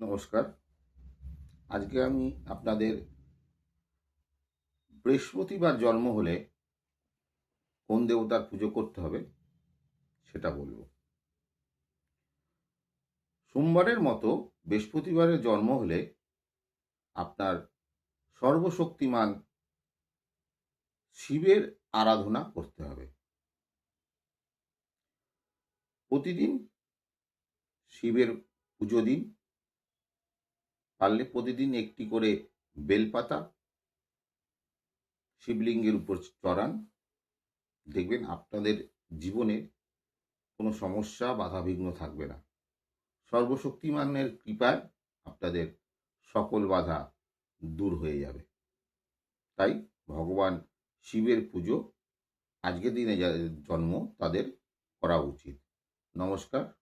নমস্কার। আজকে আমি আপনাদের বৃহস্পতিবার জন্ম হলে কোন দেবতার পুজো করতে হবে সেটা বলবো। সোমবারের মতো বৃহস্পতিবারে জন্ম হলে আপনার সর্বশক্তিমান শিবের আরাধনা করতে হবে। প্রতিদিন শিবের পুজো দিন। পারলে প্রতিদিন একটি করে বেলপাতা শিবলিঙ্গের উপর চড়ান। দেখবেন আপনাদের জীবনে কোনো সমস্যা বাধাবিঘ্ন থাকবে না। সর্বশক্তিমানের কৃপায় আপনাদের সকল বাধা দূর হয়ে যাবে। তাই ভগবান শিবের পুজো আজকের দিনে যাদের জন্ম তাদের করা উচিত। নমস্কার।